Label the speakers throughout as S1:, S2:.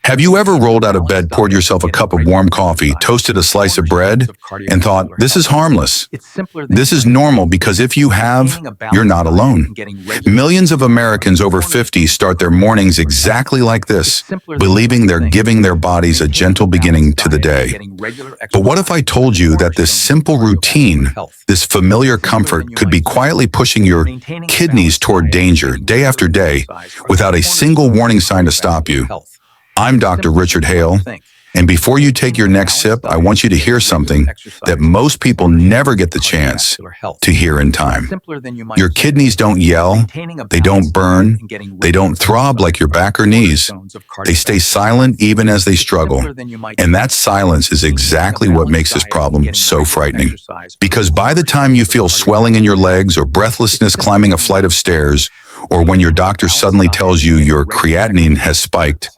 S1: Have you ever rolled out of bed, poured yourself a cup of warm coffee, toasted a slice of bread, and thought, this is harmless? This is normal because if you have, you're not alone. Millions of Americans over 50 start their mornings exactly like this, believing they're giving their bodies a gentle beginning to the day. But what if I told you that this simple routine, this familiar comfort, could be quietly pushing your kidneys toward danger day after day without a single warning sign to stop you? I'm Dr. Richard Hale, and before you take your next sip, I want you to hear something that most people never get the chance to hear in time. Your kidneys don't yell, they don't burn, they don't throb like your back or knees. They stay silent even as they struggle. And that silence is exactly what makes this problem so frightening. Because by the time you feel swelling in your legs or breathlessness climbing a flight of stairs, or when your doctor suddenly tells you your creatinine has spiked,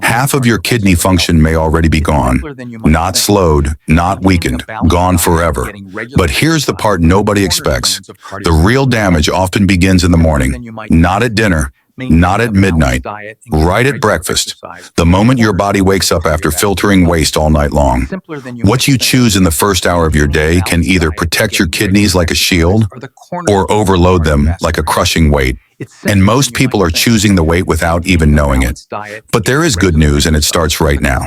S1: half of your kidney function may already be gone. Not slowed, not weakened, gone forever. But here's the part nobody expects. The real damage often begins in the morning, not at dinner, not at midnight, right at breakfast, the moment your body wakes up after filtering waste all night long. What you choose in the first hour of your day can either protect your kidneys like a shield or overload them like a crushing weight. And most people are choosing the weight without even knowing it. But there is good news, and it starts right now.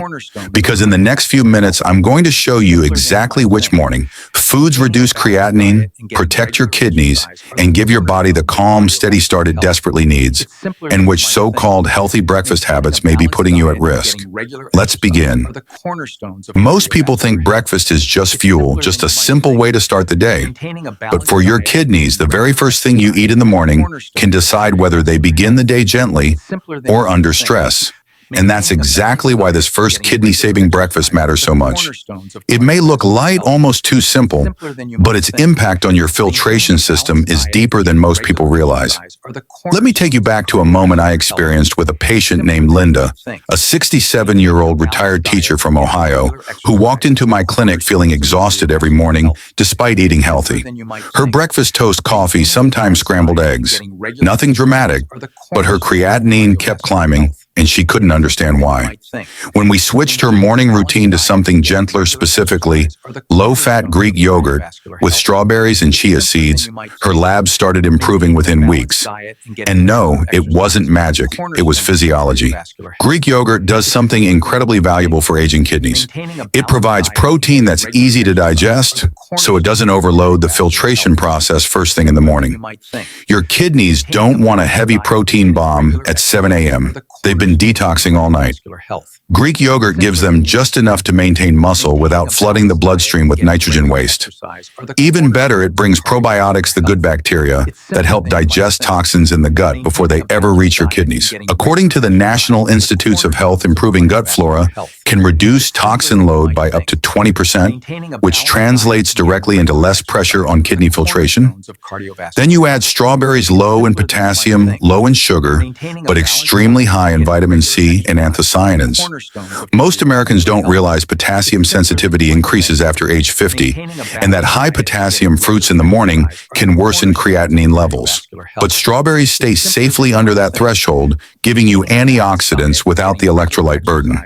S1: Because in the next few minutes, I'm going to show you exactly which morning foods reduce creatinine, protect your kidneys, and give your body the calm, steady start it desperately needs, and which so-called healthy breakfast habits may be putting you at risk. Let's begin. Most people think breakfast is just fuel, just a simple way to start the day. But for your kidneys, the very first thing you eat in the morning can decide whether they begin the day gently or under stress. And that's exactly why this first kidney-saving breakfast matters so much. It may look light, almost too simple, but its impact on your filtration system is deeper than most people realize. Let me take you back to a moment I experienced with a patient named Linda, a 67-year-old retired teacher from Ohio, who walked into my clinic feeling exhausted every morning despite eating healthy. Her breakfast toast coffee, sometimes scrambled eggs. Nothing dramatic, but her creatinine kept climbing, and she couldn't understand why. When we switched her morning routine to something gentler, specifically low-fat Greek yogurt with strawberries and chia seeds, her labs started improving within weeks. And no, it wasn't magic, it was physiology. Greek yogurt does something incredibly valuable for aging kidneys. It provides protein that's easy to digest, so it doesn't overload the filtration process first thing in the morning. Your kidneys don't want a heavy protein bomb at 7 a.m. They've been detoxing all night. Greek yogurt gives them just enough to maintain muscle without flooding the bloodstream with nitrogen waste. Even better, it brings probiotics, the good bacteria, that help digest toxins in the gut before they ever reach your kidneys. According to the National Institutes of Health, improving gut flora can reduce toxin load by up to 20%, which translates directly into less pressure on kidney filtration. Then you add strawberries, low in potassium, low in sugar, but extremely high in vitamin C and anthocyanins. Most Americans don't realize potassium sensitivity increases after age 50, and that high potassium fruits in the morning can worsen creatinine levels. But strawberries stay safely under that threshold, giving you antioxidants without the electrolyte burden.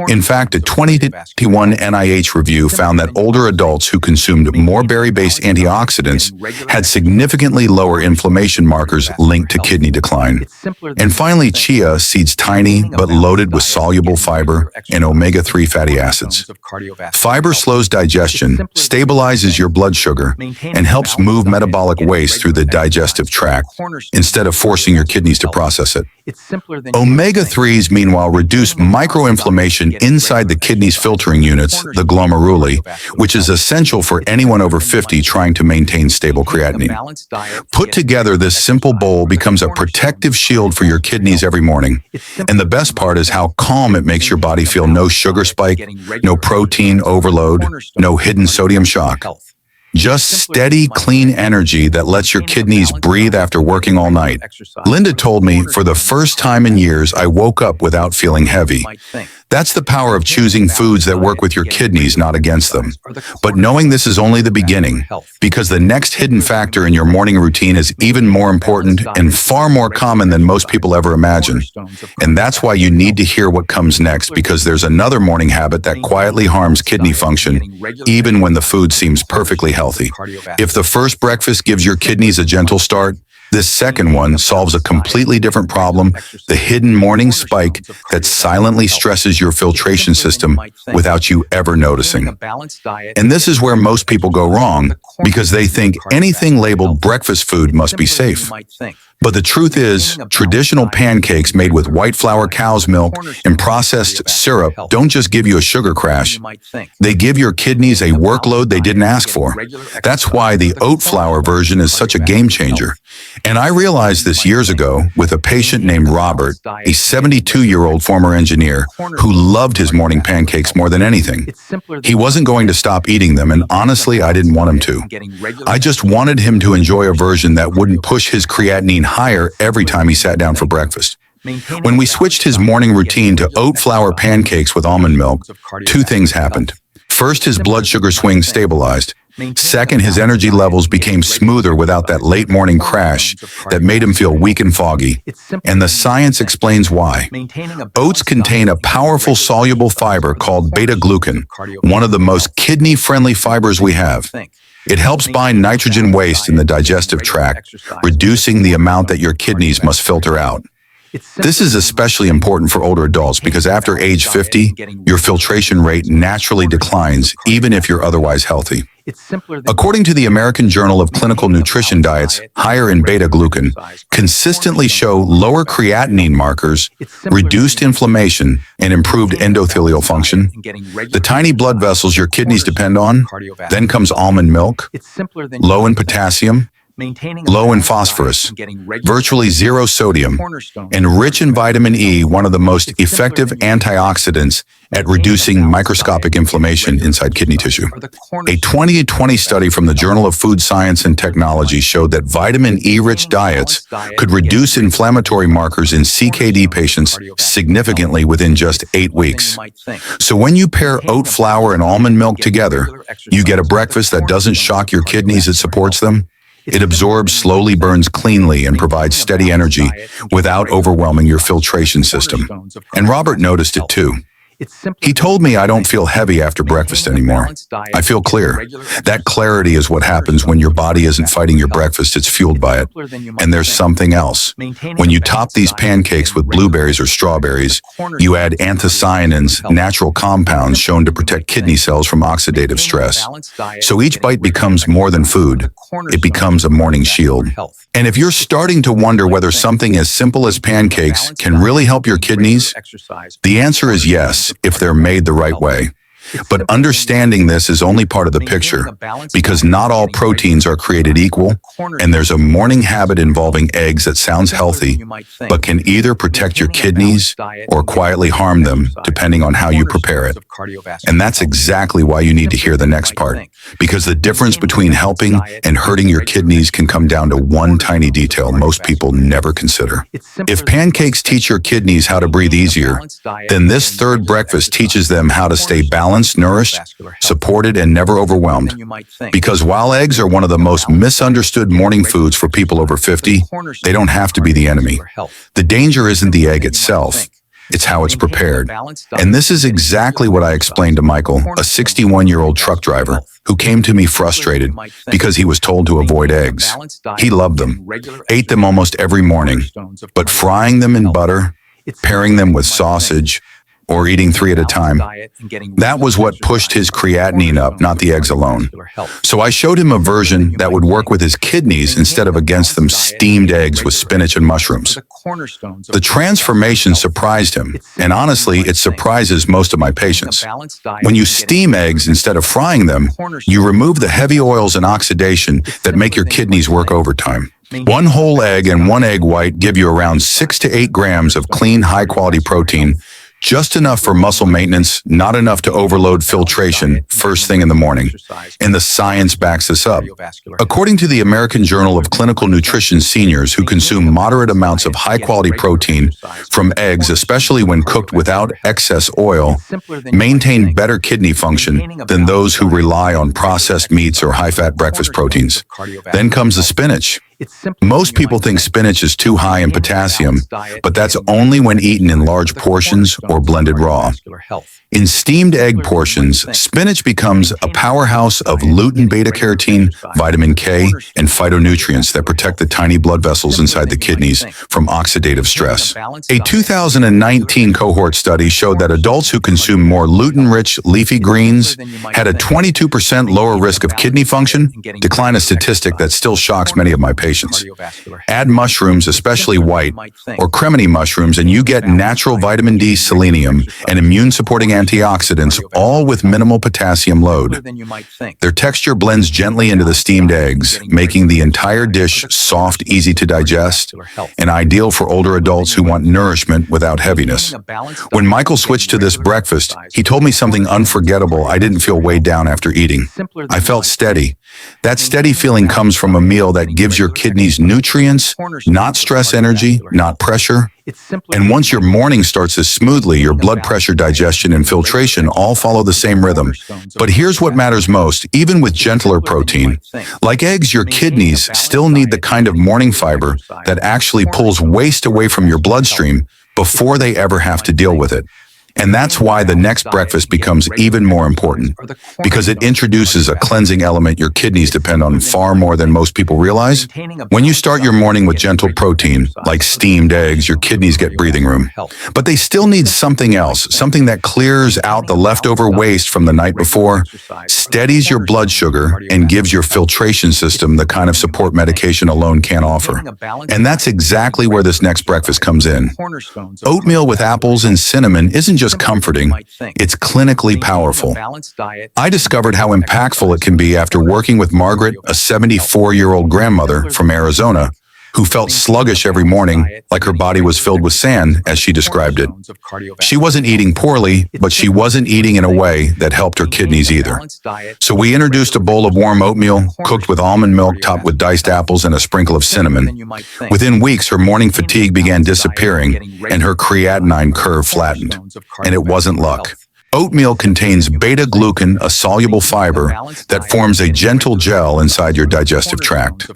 S1: In fact, a 2021 NIH review found that older adults who consumed more berry-based antioxidants had significantly lower inflammation markers linked to kidney decline. And finally, chia seeds, tiny but loaded with soluble fiber and omega-3 fatty acids. Fiber slows digestion, stabilizes your blood sugar, and helps move metabolic waste through the digestive tract instead of forcing your kidneys to process it. Omega-3s, meanwhile, reduce microinflammation inside the kidney's filtering units, the glomeruli, which is essential for anyone over 50 trying to maintain stable creatinine. Put together, this simple bowl becomes a protective shield for your kidneys every morning. And the best part is how calm it makes your body feel. No sugar spike, no protein overload, no hidden sodium shock. Just steady, clean energy that lets your kidneys breathe after working all night. Linda told me, for the first time in years, I woke up without feeling heavy. That's the power of choosing foods that work with your kidneys, not against them. But knowing this is only the beginning, because the next hidden factor in your morning routine is even more important and far more common than most people ever imagine. And that's why you need to hear what comes next, because there's another morning habit that quietly harms kidney function, even when the food seems perfectly healthy. If the first breakfast gives your kidneys a gentle start, this second one solves a completely different problem, the hidden morning spike that silently stresses your filtration system without you ever noticing. And this is where most people go wrong, because they think anything labeled breakfast food must be safe. But the truth is, traditional pancakes made with white flour cow's milk and processed syrup don't just give you a sugar crash. They give your kidneys a workload they didn't ask for. That's why the oat flour version is such a game changer. And I realized this years ago with a patient named Robert, a 72-year-old former engineer who loved his morning pancakes more than anything. He wasn't going to stop eating them, and honestly, I didn't want him to. I just wanted him to enjoy a version that wouldn't push his creatinine higher every time he sat down for breakfast. When we switched his morning routine to oat flour pancakes with almond milk, two things happened. First, his blood sugar swing stabilized. Second, his energy levels became smoother without that late morning crash that made him feel weak and foggy. And the science explains why. Oats contain a powerful soluble fiber called beta-glucan, one of the most kidney-friendly fibers we have. It helps bind nitrogen waste in the digestive tract, reducing the amount that your kidneys must filter out. This is especially important for older adults because after age 50, your filtration rate naturally declines, even if you're otherwise healthy. According to the American Journal of Clinical Nutrition, diets higher in beta-glucan consistently show lower creatinine markers, reduced inflammation, and improved endothelial function. The tiny blood vessels your kidneys depend on. Then comes almond milk, low in potassium, low in phosphorus, virtually zero sodium, and rich in vitamin E, one of the most effective antioxidants at reducing microscopic inflammation inside kidney tissue. A 2020 study from the Journal of Food Science and Technology showed that vitamin E-rich diets could reduce inflammatory markers in CKD patients significantly within just 8 weeks. So when you pair oat flour and almond milk together, you get a breakfast that doesn't shock your kidneys, it supports them. It absorbs, slowly burns cleanly, and provides steady energy without overwhelming your filtration system. And Robert noticed it too. He told me I don't feel heavy after breakfast anymore. I feel clear. That clarity is what happens when your body isn't fighting your breakfast, it's fueled by it. And there's something else. When you top these pancakes with blueberries or strawberries, you add anthocyanins, natural compounds shown to protect kidney cells from oxidative stress. So each bite becomes more than food. It becomes a morning shield. And if you're starting to wonder whether something as simple as pancakes can really help your kidneys, the answer is yes, if they're made the right way. But understanding this is only part of the picture, because not all proteins are created equal, and there's a morning habit involving eggs that sounds healthy, but can either protect your kidneys or quietly harm them, depending on how you prepare it. And that's exactly why you need to hear the next part, because the difference between helping and hurting your kidneys can come down to one tiny detail most people never consider. If pancakes teach your kidneys how to breathe easier, then this third breakfast teaches them how to stay balanced, nourished, supported, and never overwhelmed. Because while eggs are one of the most misunderstood morning foods for people over 50, they don't have to be the enemy. The danger isn't the egg itself. It's how it's prepared. And this is exactly what I explained to Michael, a 61-year-old truck driver who came to me frustrated because he was told to avoid eggs. He loved them, ate them almost every morning, but frying them in butter, pairing them with sausage, or eating 3 at a time, that was what pushed his creatinine up, not the eggs alone. So I showed him a version that would work with his kidneys instead of against them: steamed eggs with spinach and mushrooms. The transformation surprised him, and honestly, it surprises most of my patients. When you steam eggs instead of frying them, you remove the heavy oils and oxidation that make your kidneys work overtime. 1 whole egg and 1 egg white give you around 6 to 8 grams of clean, high-quality protein, Just enough for muscle maintenance, not enough to overload filtration first thing in the morning. And the science backs this up. According to the American Journal of Clinical Nutrition, seniors who consume moderate amounts of high-quality protein from eggs, especially when cooked without excess oil, maintain better kidney function than those who rely on processed meats or high-fat breakfast proteins. Then comes the spinach. Most people think spinach is too high in potassium, but that's only when eaten in large portions or blended raw. In steamed egg portions, spinach becomes a powerhouse of lutein beta-carotene, vitamin K, and phytonutrients that protect the tiny blood vessels inside the kidneys from oxidative stress. A 2019 cohort study showed that adults who consume more lutein-rich leafy greens had a 22% lower risk of kidney function, decline a statistic that still shocks many of my patients. Add mushrooms, especially white or cremini mushrooms, and you get natural vitamin D, selenium, and immune-supporting antioxidants, all with minimal potassium load. Their texture blends gently into the steamed eggs, making the entire dish soft, easy to digest, and ideal for older adults who want nourishment without heaviness. When Michael switched to this breakfast, he told me something unforgettable. I didn't feel weighed down after eating. I felt steady. That steady feeling comes from a meal that gives your kidneys nutrients, not stress energy, not pressure. And once your morning starts as smoothly, your blood pressure, digestion, and filtration all follow the same rhythm. But here's what matters most, even with gentler protein. Like eggs, your kidneys still need the kind of morning fiber that actually pulls waste away from your bloodstream before they ever have to deal with it. And that's why the next breakfast becomes even more important, because it introduces a cleansing element your kidneys depend on far more than most people realize. When you start your morning with gentle protein, like steamed eggs, your kidneys get breathing room. But they still need something else, something that clears out the leftover waste from the night before, steadies your blood sugar, and gives your filtration system the kind of support medication alone can't offer. And that's exactly where this next breakfast comes in. Oatmeal with apples and cinnamon isn't just comforting, it's clinically powerful. I discovered how impactful it can be after working with Margaret, a 74-year-old grandmother from Arizona, who felt sluggish every morning, like her body was filled with sand, as she described it. She wasn't eating poorly, but she wasn't eating in a way that helped her kidneys either. So we introduced a bowl of warm oatmeal, cooked with almond milk, topped with diced apples and a sprinkle of cinnamon. Within weeks, her morning fatigue began disappearing, and her creatinine curve flattened. And it wasn't luck. Oatmeal contains beta-glucan, a soluble fiber that forms a gentle gel inside your digestive tract.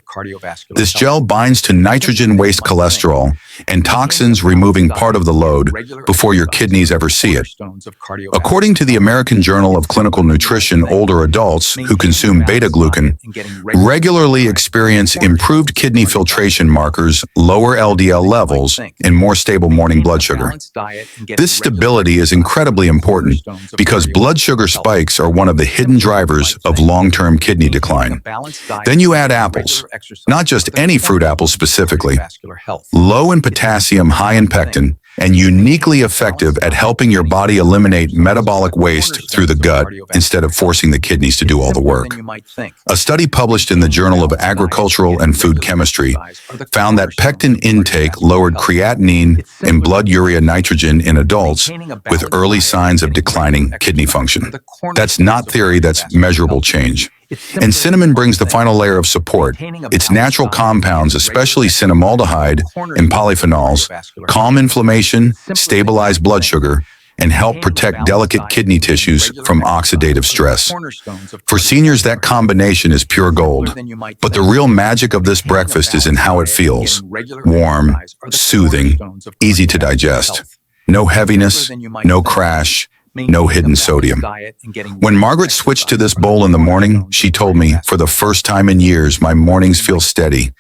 S1: This gel binds to nitrogen waste cholesterol and toxins, removing part of the load before your kidneys ever see it. According to the American Journal of Clinical Nutrition, older adults who consume beta-glucan regularly experience improved kidney filtration markers, lower LDL levels, and more stable morning blood sugar. This stability is incredibly important because blood sugar spikes are one of the hidden drivers of long-term kidney decline. Then you add apples, not just any fruit apples specifically, low in potassium, high in pectin, and uniquely effective at helping your body eliminate metabolic waste through the gut instead of forcing the kidneys to do all the work. A study published in the Journal of Agricultural and Food Chemistry found that pectin intake lowered creatinine and blood urea nitrogen in adults with early signs of declining kidney function. That's not theory, that's measurable change. And cinnamon brings the final layer of support. Its natural compounds, especially cinnamaldehyde and polyphenols, calm inflammation, stabilize blood sugar, and help protect delicate kidney tissues from oxidative stress. For seniors, that combination is pure gold. But the real magic of this breakfast is in how it feels. Warm, soothing, easy to digest. No heaviness, no crash, no hidden sodium. When Margaret switched to this bowl in the morning, she told me, for the first time in years, my mornings feel steady.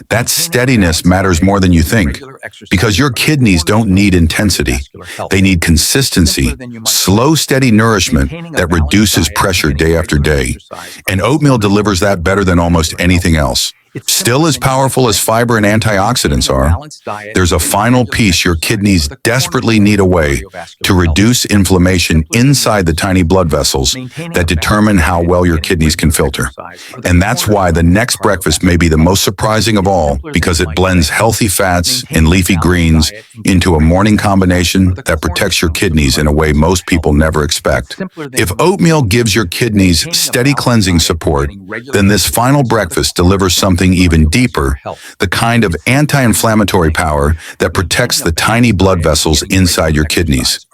S1: That steadiness matters more than you think, because your kidneys don't need intensity. They need consistency, slow, steady nourishment that reduces pressure day after day. And oatmeal delivers that better than almost anything else. Still as powerful as fiber and antioxidants are, there's a final piece your kidneys desperately need a way to reduce inflammation inside the tiny blood vessels that determine how well your kidneys can filter. And that's why the next breakfast may be the most surprising of all, because it blends healthy fats and leafy greens into a morning combination that protects your kidneys in a way most people never expect. If oatmeal gives your kidneys steady cleansing support, then this final breakfast delivers something even deeper, the kind of anti-inflammatory power that protects the tiny blood vessels inside your kidneys.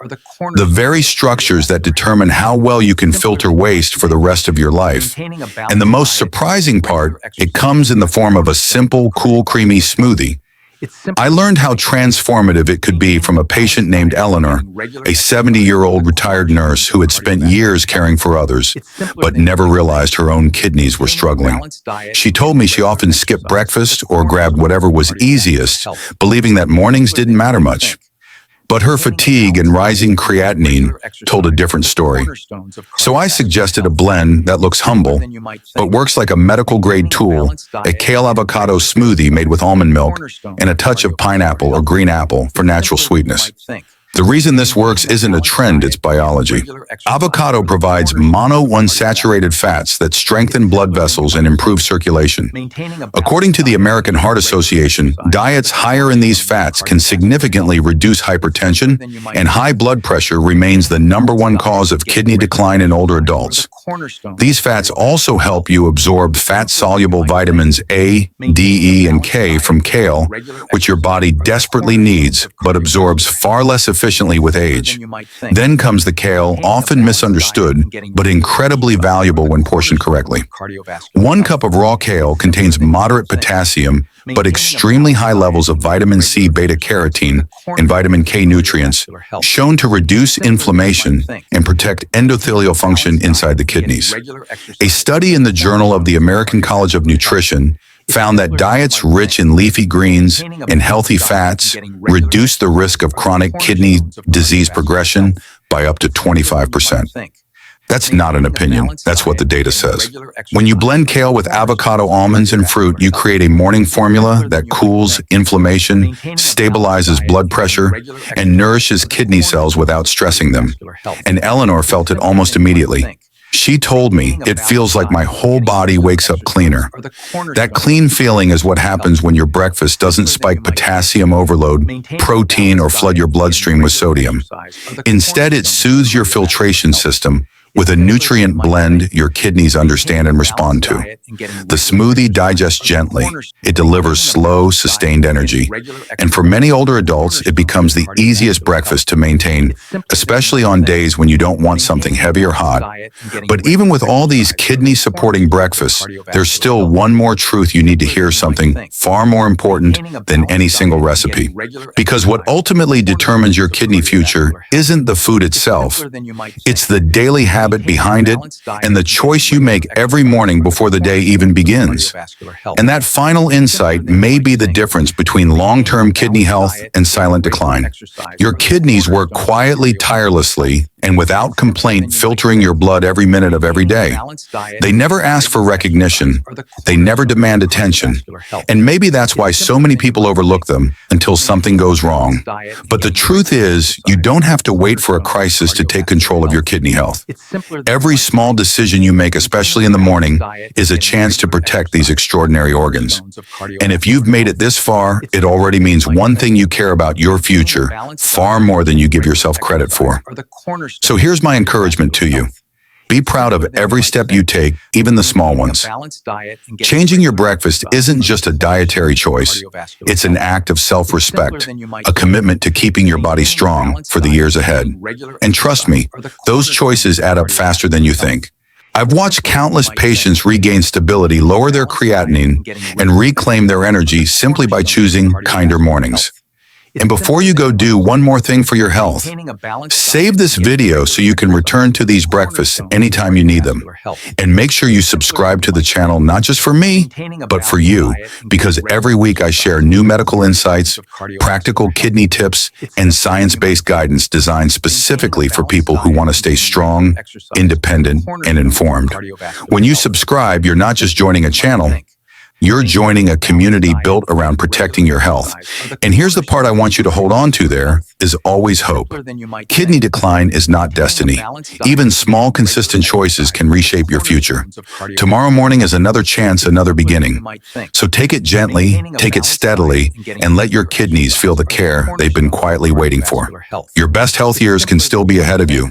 S1: The very structures that determine how well you can filter waste for the rest of your life. And the most surprising part, it comes in the form of a simple, cool, creamy smoothie. I learned how transformative it could be from a patient named Eleanor, a 70-year-old retired nurse who had spent years caring for others, but never realized her own kidneys were struggling. She told me she often skipped breakfast or grabbed whatever was easiest, believing that mornings didn't matter much. But her fatigue and rising creatinine told a different story. So I suggested a blend that looks humble, but works like a medical-grade tool, a kale avocado smoothie made with almond milk and a touch of pineapple or green apple for natural sweetness. The reason this works isn't a trend, it's biology. Avocado provides monounsaturated fats that strengthen blood vessels and improve circulation. According to the American Heart Association, diets higher in these fats can significantly reduce hypertension, and high blood pressure remains the #1 cause of kidney decline in older adults. These fats also help you absorb fat-soluble vitamins A, D, E, and K from kale, which your body desperately needs, but absorbs far less efficiently with age. Then comes the kale, often misunderstood, but incredibly valuable when portioned correctly. 1 cup of raw kale contains moderate potassium, but extremely high levels of vitamin C, beta-carotene, and vitamin K nutrients, shown to reduce inflammation and protect endothelial function inside the kidneys. A study in the Journal of the American College of Nutrition found that diets rich in leafy greens and healthy fats reduce the risk of chronic kidney disease progression by up to 25%. That's not an opinion, that's what the data says. When you blend kale with avocado, almonds, and fruit, you create a morning formula that cools inflammation, stabilizes blood pressure, and nourishes kidney cells without stressing them. And Eleanor felt it almost immediately. She told me, it feels like my whole body wakes up cleaner. That clean feeling is what happens when your breakfast doesn't spike potassium overload, protein, or flood your bloodstream with sodium. Instead, it soothes your filtration system with a nutrient blend your kidneys understand and respond to. The smoothie digests gently. It delivers slow, sustained energy. And for many older adults, it becomes the easiest breakfast to maintain, especially on days when you don't want something heavy or hot. But even with all these kidney-supporting breakfasts, there's still one more truth you need to hear, something far more important than any single recipe. Because what ultimately determines your kidney future isn't the food itself. It's the daily habit behind it and the choice you make every morning before the day even begins. And that final insight may be the difference between long-term kidney health and silent decline. Your kidneys work quietly, tirelessly, and without complaint, filtering your blood every minute of every day. They never ask for recognition. They never demand attention. And maybe that's why so many people overlook them until something goes wrong. But the truth is, you don't have to wait for a crisis to take control of your kidney health. Every small decision you make, especially in the morning, is a chance to protect these extraordinary organs. And if you've made it this far, it already means one thing: you care about your future far more than you give yourself credit for. So here's my encouragement to you. Be proud of every step you take, even the small ones. Changing your breakfast isn't just a dietary choice. It's an act of self-respect, a commitment to keeping your body strong for the years ahead. And trust me, those choices add up faster than you think. I've watched countless patients regain stability, lower their creatinine, and reclaim their energy simply by choosing kinder mornings. And before you go, do one more thing for your health. Save this video so you can return to these breakfasts anytime you need them. And make sure you subscribe to the channel, not just for me, but for you, because every week I share new medical insights, practical kidney tips, and science-based guidance designed specifically for people who want to stay strong, independent, and informed. When you subscribe, you're not just joining a channel, You're joining a community built around protecting your health. And here's the part I want you to hold on to there, is always hope. Kidney decline is not destiny. Even small, consistent choices can reshape your future. Tomorrow morning is another chance, another beginning. So take it gently, take it steadily, and let your kidneys feel the care they've been quietly waiting for. Your best health years can still be ahead of you.